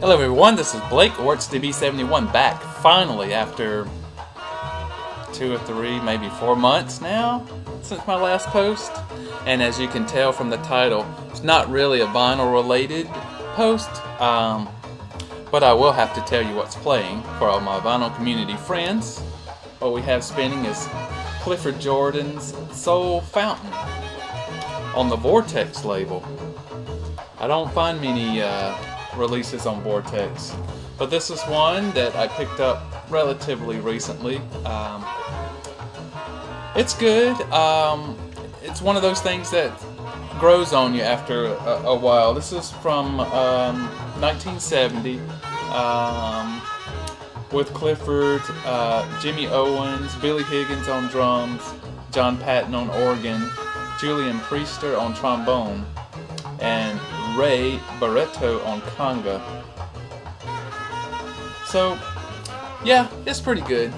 Hello everyone, this is Blake, or it's DB71, back finally after 2 or 3, maybe 4 months now since my last post. And as you can tell from the title, it's not really a vinyl related post, but I will have to tell you what's playing for all my vinyl community friends. What we have spinning is Clifford Jordan's Soul Fountain on the Vortex label. I don't find many releases on Vortex, but this is one that I picked up relatively recently. It's good. It's one of those things that grows on you after a while. This is from 1970 with Clifford, Jimmy Owens, Billy Higgins on drums, John Patton on organ, Julian Priester on trombone, and Ray Barretto on conga. So, yeah, it's pretty good.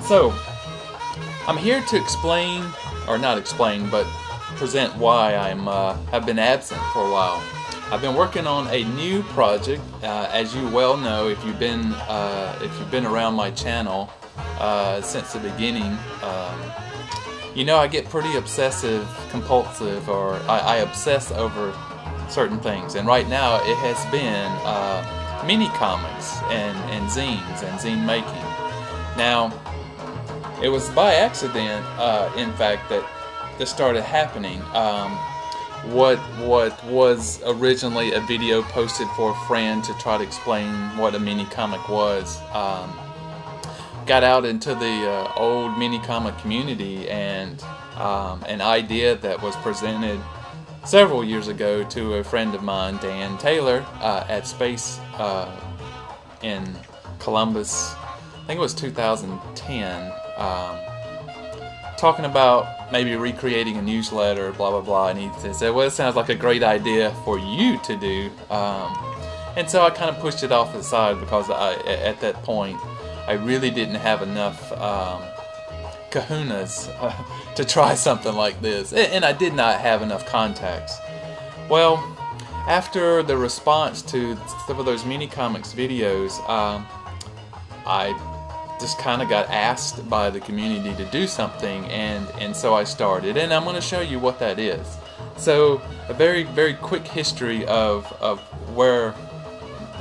So, I'm here to explain, or not explain, but present why have been absent for a while. I've been working on a new project, as you well know if you've been around my channel since the beginning. You know, I get pretty obsessive compulsive, or I obsess over certain things, and right now it has been mini comics and zines and zine making. Now, it was by accident, in fact, that this started happening. What was originally a video posted for a friend to try to explain what a mini comic was, got out into the old mini comic community, and an idea that was presented several years ago to a friend of mine, Dan Taylor, at Space in Columbus. I think it was 2010. Talking about maybe recreating a newsletter, blah blah blah, and he said, well, it sounds like a great idea for you to do, and so I kind of pushed it off to the side because at that point I really didn't have enough kahunas to try something like this, and I did not have enough contacts. Well, after the response to some of those mini comics videos, I just kind of got asked by the community to do something, and so I started, and I'm going to show you what that is. So a very quick history of where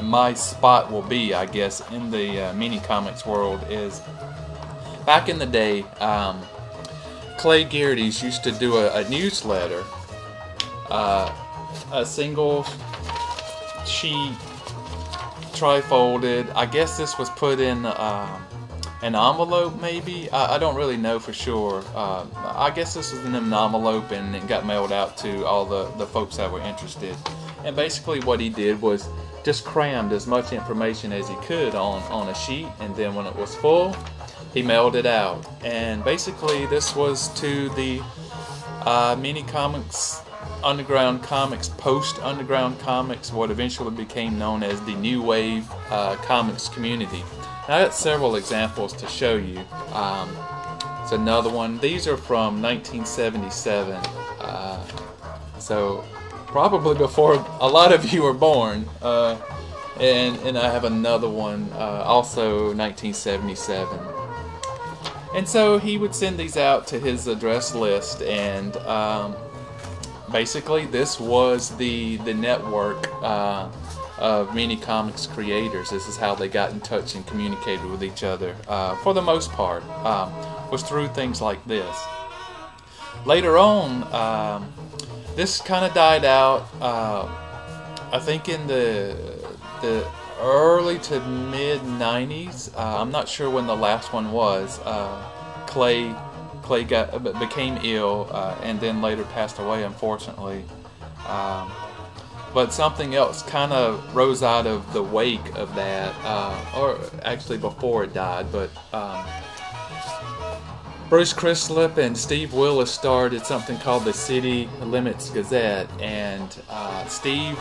my spot will be, I guess, in the mini comics world is, back in the day, Clay Garrity's used to do a newsletter, a single sheet, tri-folded. I guess this was put in an envelope, maybe. I don't really know for sure. I guess this was in an envelope, and it got mailed out to all the folks that were interested. And basically what he did was just crammed as much information as he could on a sheet, and then when it was full, he mailed it out. And basically this was to the mini comics, underground comics, post-underground comics, what eventually became known as the New Wave comics community. Now, I got several examples to show you. It's another one. These are from 1977, so probably before a lot of you were born. And I have another one, also 1977. And so he would send these out to his address list, and basically this was the network of mini comics creators. This is how they got in touch and communicated with each other, for the most part, was through things like this. Later on, this kind of died out, I think in the early to mid 90s. I'm not sure when the last one was. Clay became ill, and then later passed away, unfortunately. But something else kind of rose out of the wake of that, or actually before it died. But Bruce Crislip and Steve Willis started something called the City Limits Gazette, and Steve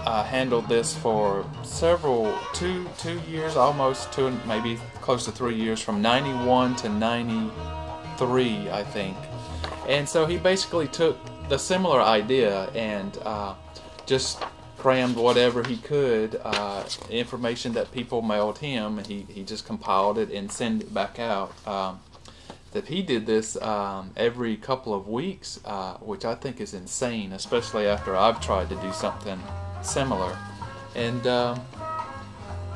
handled this for two years, almost two, maybe close to 3 years, from 91 to 93, I think. And so he basically took the similar idea and just crammed whatever he could, information that people mailed him, and he just compiled it and sent it back out. That he did this every couple of weeks, which I think is insane, especially after I've tried to do something similar. And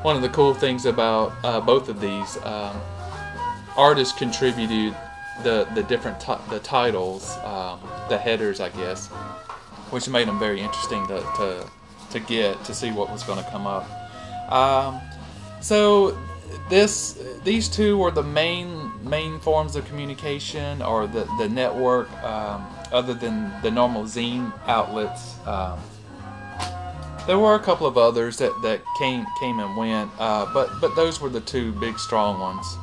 one of the cool things about both of these, artists contributed the different the titles, the headers, I guess, which made them very interesting to get to see what was going to come up. So these two were the main forms of communication, or the network, other than the normal zine outlets. There were a couple of others that came and went, but those were the two big strong ones.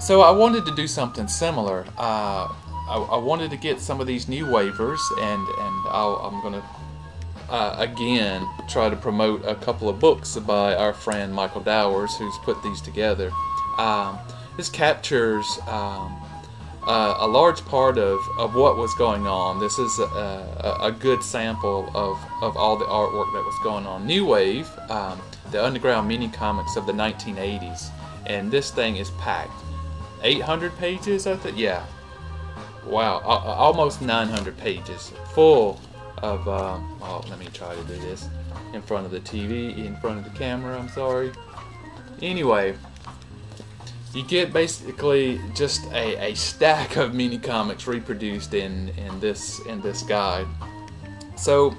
So I wanted to do something similar. I wanted to get some of these new waivers, and I'm going to again try to promote a couple of books by our friend Michael Dowers, who's put these together. This captures a large part of what was going on. This is a good sample of all the artwork that was going on. New Wave, the underground mini comics of the 1980s, and this thing is packed. 800 pages, I think. Yeah. Wow, almost 900 pages, full of. Oh, let me try to do this in front of the TV, in front of the camera. I'm sorry. Anyway, you get basically just a stack of mini comics reproduced in this guide. So,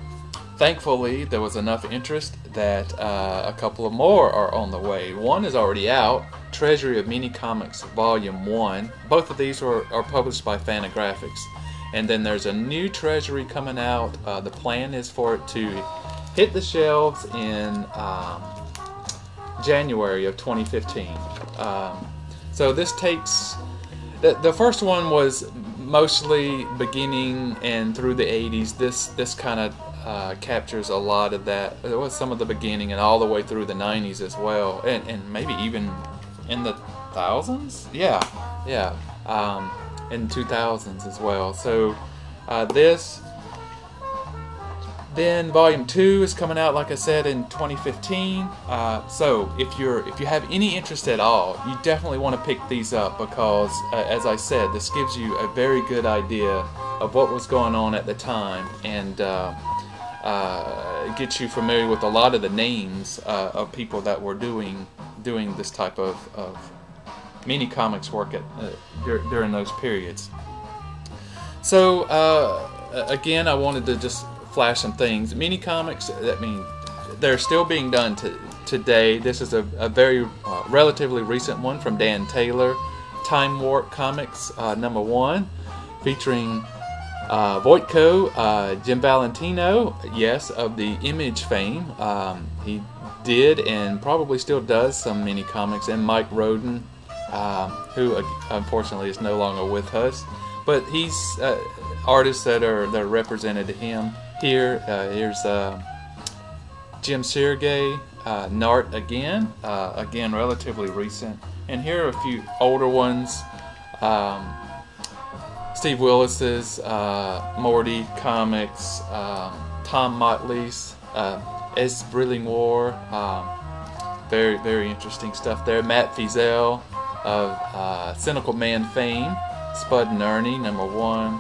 thankfully, there was enough interest that a couple of more are on the way. One is already out, Treasury of Mini Comics Volume 1. Both of these are published by Fantagraphics. And then there's a new Treasury coming out. The plan is for it to hit the shelves in January of 2015. So this takes... The first one was mostly beginning and through the 80s. This kind of captures a lot of that. There was some of the beginning and all the way through the 90s as well, and maybe even in the thousands. Yeah, in 2000s as well. So this, then Volume 2 is coming out, like I said, in 2015. So if you have any interest at all, you definitely want to pick these up, because as I said, this gives you a very good idea of what was going on at the time, and gets you familiar with a lot of the names of people that were doing this type of mini comics work during those periods. So again, I wanted to just flash some things. Mini comics, I mean, they're still being done today. This is a very relatively recent one from Dan Taylor, Time Warp Comics #1, featuring Voitko, Jim Valentino, yes, of the Image fame. He did and probably still does some mini comics, and Mike Roden, who unfortunately is no longer with us, but he's artists that are represented to him here. Here's Jim Sergey, Nart again relatively recent, and here are a few older ones. Steve Willis's Morty Comics, Tom Motley's Es Brilling War, very, very interesting stuff there. Matt Feazell of Cynical Man fame, Spud and Ernie #1,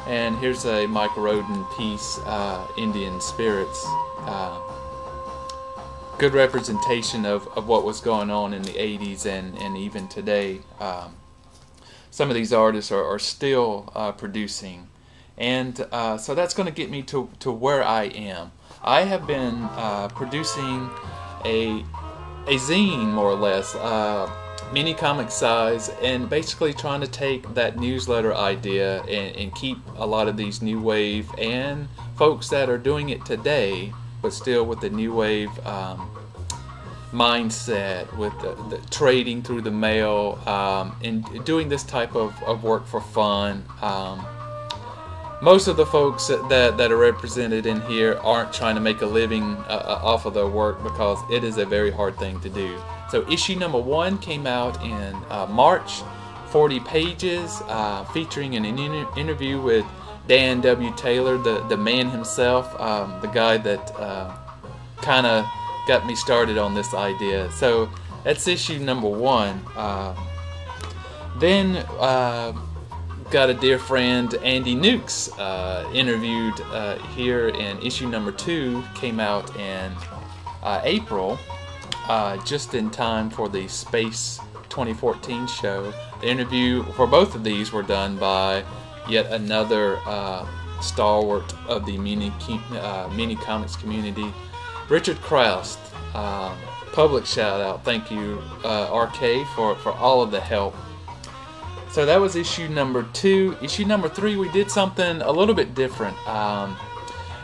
and here's a Mike Roden piece, Indian Spirits. Good representation of what was going on in the 80s and even today. Some of these artists are still producing, and so that's going to get me to where I am. I have been producing a zine, more or less, mini comic size, and basically trying to take that newsletter idea and keep a lot of these new wave and folks that are doing it today, but still with the new wave mindset, with the trading through the mail, and doing this type of work for fun. Most of the folks that are represented in here aren't trying to make a living off of their work, because it is a very hard thing to do. So issue #1 came out in March, 40 pages, featuring an interview with Dan W. Taylor, the man himself, the guy that kind of got me started on this idea. So that's issue number 1. Then got a dear friend, Andy Nukes, interviewed here in issue number 2. Came out in April, just in time for the Space 2014 show. The interview for both of these were done by yet another stalwart of the mini comics community, Richard Krause. Public shout out, thank you RK for all of the help. So that was issue number 2. Issue number 3, we did something a little bit different.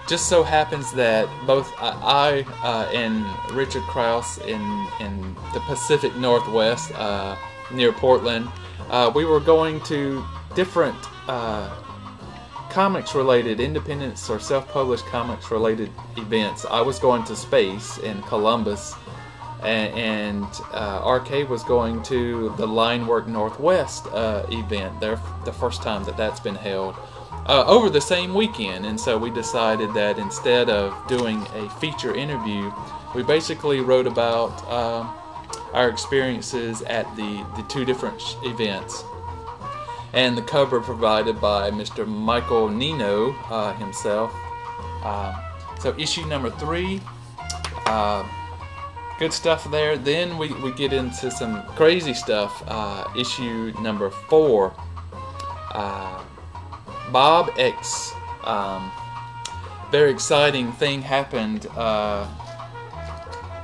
Just so happens that both I and Richard Krause in the Pacific Northwest, near Portland, we were going to different comics-related, independent or self-published comics-related events. I was going to Space in Columbus, and RK was going to the Linework Northwest event. The first time that's been held over the same weekend. And so we decided that instead of doing a feature interview, we basically wrote about our experiences at the 2 different events. And the cover provided by Mr. Michael Nino himself. So issue number 3, good stuff there. Then we get into some crazy stuff. Issue number 4, Bob X. Very exciting thing happened.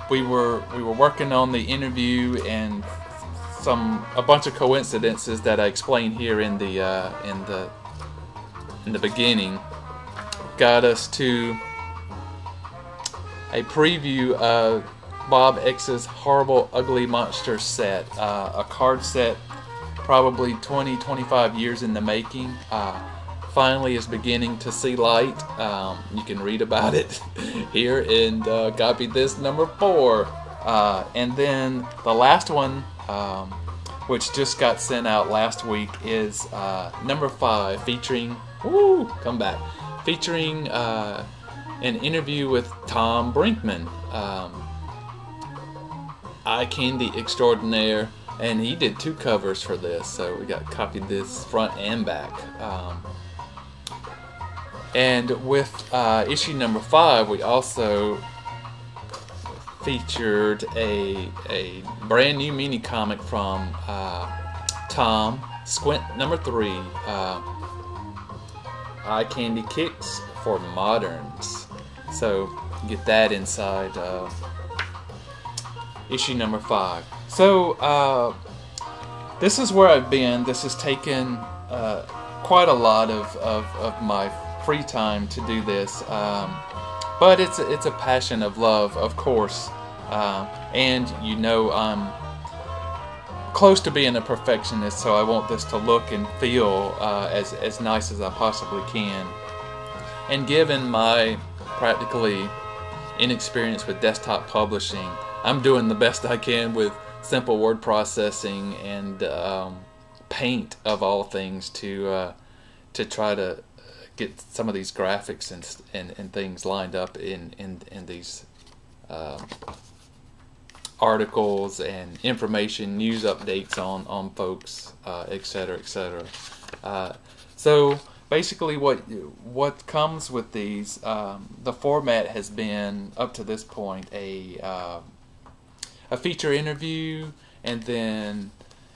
We were working on the interview, and a bunch of coincidences that I explained here in the beginning got us to a preview of Bob X's Horrible Ugly Monster set, a card set probably 20-25 years in the making. Finally is beginning to see light. You can read about it here in copy this number 4. And then the last one, which just got sent out last week, is number 5, featuring featuring an interview with Tom Brinkman, eye candy extraordinaire, and he did 2 covers for this, so we got copied this front and back. And with issue number 5, we also featured a brand new mini comic from Tom, Squint number 3, Eye Candy Kicks for Moderns. So get that inside issue number 5. So this is where I've been. This has taken quite a lot of my free time to do this, but it's a passion of love, of course, and you know I'm close to being a perfectionist, so I want this to look and feel as nice as I possibly can. And given my practically inexperience with desktop publishing, I'm doing the best I can with simple word processing and paint, of all things, to try to get some of these graphics and things lined up in these articles and information, news updates on folks, etc., etc. So basically, what comes with these, the format has been up to this point a feature interview, and then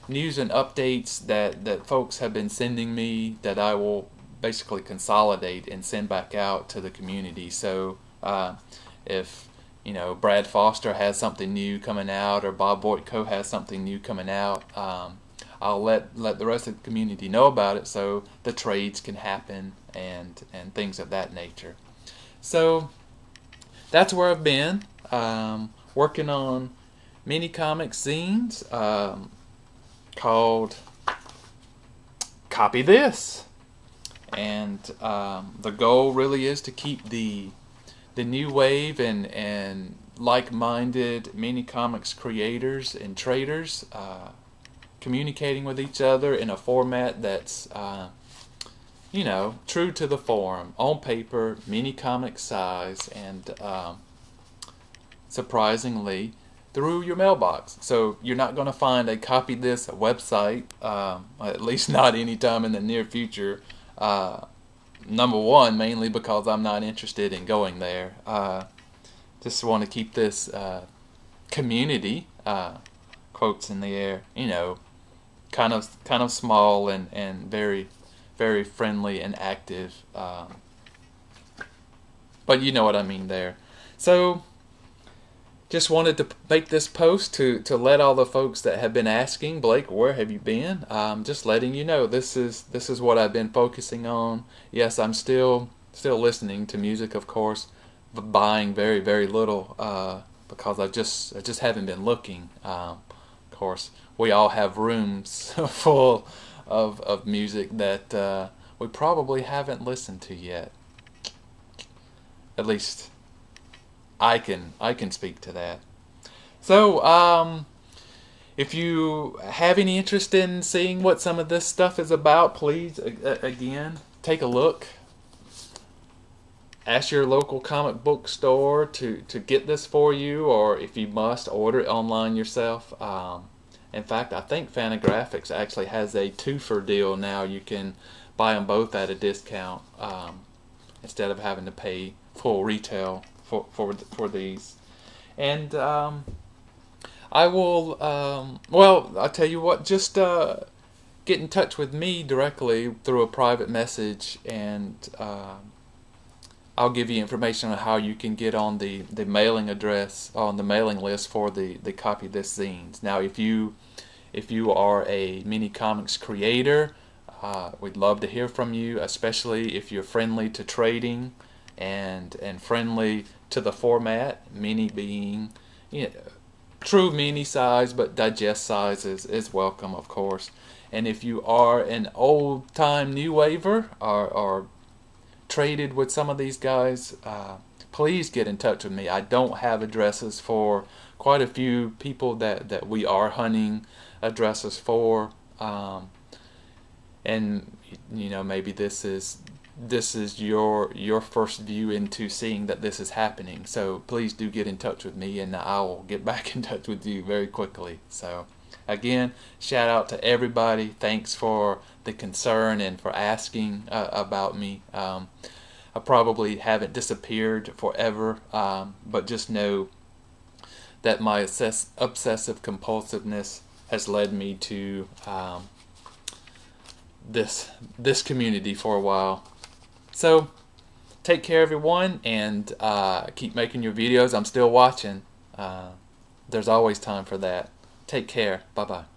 news and updates that folks have been sending me that I will basically consolidate and send back out to the community. So if Brad Foster has something new coming out, or Bob Voitko has something new coming out, I'll let the rest of the community know about it, so the trades can happen and things of that nature. So that's where I've been, working on mini comic zines called Copy This. And the goal really is to keep the new wave and like-minded mini comics creators and traders communicating with each other in a format that's you know, true to the form, on paper, mini comic size, and surprisingly, through your mailbox. So you're not going to find a copy this website, at least not anytime in the near future. Number one, mainly because I'm not interested in going there. Just want to keep this community, quotes in the air, you know, kind of small and very, very friendly and active. But you know what I mean there. So just wanted to make this post to let all the folks that have been asking, Blake, where have you been? Just letting you know this is what I've been focusing on. Yes, I'm still listening to music, of course, but buying very, very little because I just haven't been looking. Of course, we all have rooms full of music that we probably haven't listened to yet. At least I can speak to that. So, if you have any interest in seeing what some of this stuff is about, please, again, take a look. Ask your local comic book store to get this for you, or if you must, order it online yourself. In fact, I think Fantagraphics actually has a two-fer deal now. You can buy them both at a discount instead of having to pay full retail for these. And I will well, I'll tell you what, just get in touch with me directly through a private message, and I'll give you information on how you can get on the mailing address, on the mailing list for the Copy This zines. Now, if you are a mini comics creator, we'd love to hear from you, especially if you're friendly to trading and friendly to the format, mini being, you know, true mini size, but digest size is welcome, of course. And if you are an old time new waver or traded with some of these guys, please get in touch with me. I don't have addresses for quite a few people that we are hunting addresses for, and you know, maybe this is your first view into seeing that this is happening. So please do get in touch with me, and I will get back in touch with you very quickly. So again, shout out to everybody. Thanks for the concern and for asking about me. I probably haven't disappeared forever, but just know that my obsessive compulsiveness has led me to this community for a while. So take care, everyone, and keep making your videos. I'm still watching. There's always time for that. Take care. Bye-bye.